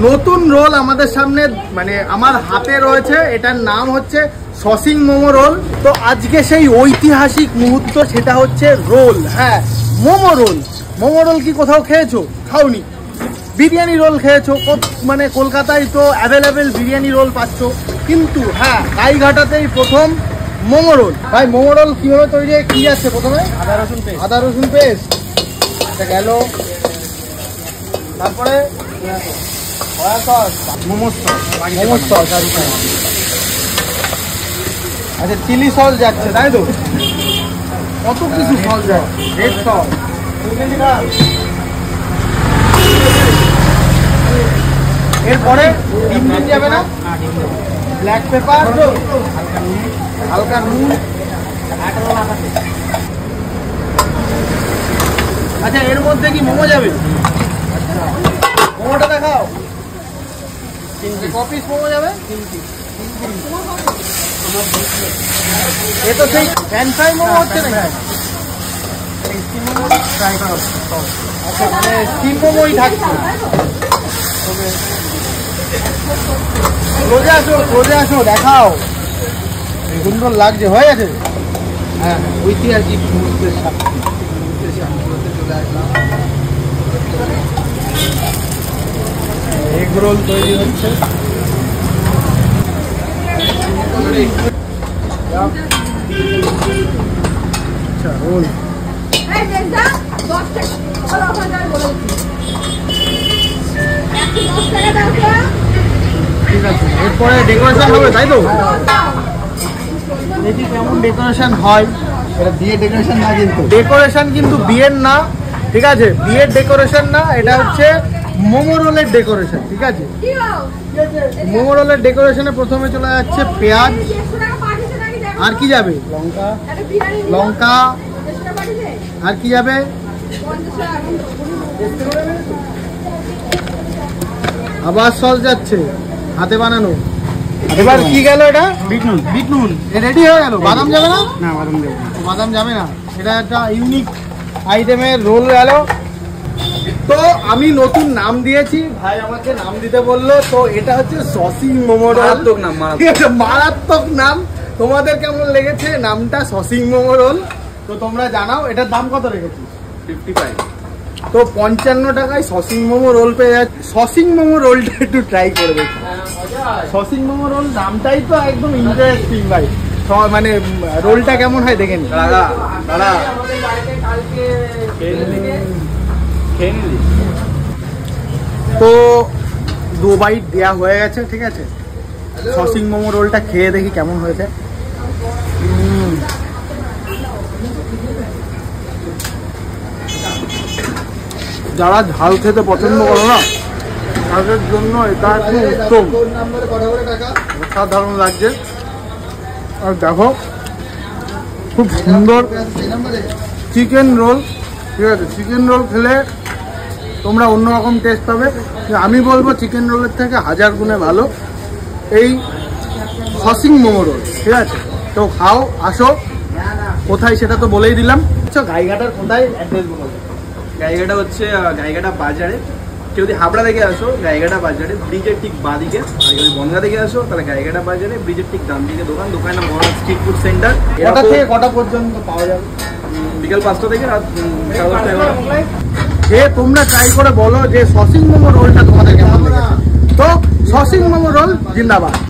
নতুন রোল আমাদের সামনে মানে আমার হাতে রয়েছে, এটার নাম হচ্ছে সসিং মোমো রোল। তো আজকে সেই ঐতিহাসিক মুহূর্ত, সেটা হচ্ছে রোল। হ্যাঁ, মোমো রোল। মোমো রোল কি কোথাও খেয়েছো? খাওনি। বিরিয়ানি রোল খেয়েছো, মানে কলকাতায় তো অ্যাভেলেবেল বিরিয়ানি রোল পাচ্ছ, কিন্তু হ্যাঁ গাইঘাটাতেই প্রথম মোমো রোল। ভাই মোমো রোল কীভাবে তৈরি হয়, কী আছে প্রথমে? আদা রসুন পেস্ট, এটা গেল। তারপরে মোমো সস, আচ্ছা চিলি সস যাচ্ছে, তাই তো? কত কিছু সস যায়, রেড সস, এরপরে ডিম যাবে না, ব্ল্যাক পেপার, হালকা নুন। আচ্ছা এর মধ্যে কি মোমো যাবে? মোমোটা দেখাও, কপিস মোমো যাবে। এ তো সেই প্যান ফ্রাই মোমো হচ্ছে না, আচ্ছা মানে স্টিম মোমোই থাকছে। ক্লোজে আসো, দেখাও, সুন্দর লাগছে। হয়ে গেছে। হ্যাঁ, ঐতিহাসিক মুহূর্তের সাক্ষী চলে আসলাম। এগ রোল তৈরি হচ্ছে। আচ্ছা রোল ঠিক আছে, এরপরে ডেকোরেশন হবে, তাই তো? দেখি কেমন ডেকোরেশন হয়। এটা বিয়ের ডেকোরেশন না, কিন্তু ডেকোরেশন কিন্তু বিয়ের না, ঠিক আছে? বিয়ের ডেকোরেশন না, এটা হচ্ছে মোমো রোলের ডেকোরেশন, ঠিক আছে? মোমো রোলের ডেকোরেশনে প্রথমে চলে যাচ্ছে পেঁয়াজ, আর কি যাবে? লঙ্কা, আর কি যাবে? আবার সস যাচ্ছে, হাতে বানানো। এবার কি গেল? এটা বিট নুন রেডি হয়ে গেল। বাদাম যাবে না? না, বাদাম যাবে না। এটা একটা ইউনিক আইটেমের রোল গেল। তো আমি নতুন নাম দিয়েছি, ভাই আমাকে নাম দিতে বললো। তো এটা হচ্ছে সসিং মোমো রোল। মারাত্মক নাম। তোমাদের কেমন লেগেছে নামটা, সসিং মোমো রোল? তো তোমরা জানাও। এটার দাম কত রেখেছি? 55। তো 55 টাকায় সসিং মোমো রোল পেয়ে যাচ্ছে। সসিং মোমো রোলটা একটু ট্রাই করে দেখি। সসিং মোমো রোল নামটাই তো একদম ইন্টারেস্টিং ভাই। মানে রোলটা কেমন হয় দেখেন। তো 2 বাইট দেওয়া হয়ে গেছে, ঠিক আছে? সসিং মোমো রোলটা খেয়ে দেখি কেমন হয়েছে। যারা ঝাল খেতে পছন্দ করো না, তাদের জন্য এটা একদম উত্তম। অসাধারণ লাগছে। আর দেখো খুব সুন্দর চিকেন রোল, ঠিক আছে? চিকেন রোল খেলে তোমরা অন্যরকম টেস্ট পাবে। আমি বলবো চিকেন রোলের থেকে 1000 গুণে ভালো এই সসিং মোমো রোল, ঠিক আছে? তো খাও, আসো। কোথায় সেটা তো বলেই দিলাম। আচ্ছা গাইঘাটার কোথায় অ্যাড্রেস বলো? গাইঘাটা হচ্ছে গাইঘাটা বাজারে। কেউ যদি হাবড়া থেকে আসো, গাইঘাটা বাজারে ব্রিজের ঠিক বাঁদিকে। আর যদি বনগা থেকে আসো তাহলে গাইঘাটা বাজারে ব্রিজের ঠিক ডান দিকে দোকান। দোকানের নাম মহারাজ স্ট্রিট ফুড সেন্টার। কটা থেকে কটা পর্যন্ত পাওয়া যাবে? বিকেল 5টা থেকে রাত 11:30। যে তোমরা ট্রাই করে বলো যে সসিং মোমো রোলটা তোমাদের কেমন লেগেছে। তো সসিং মোমো রোল জিন্দাবাদ।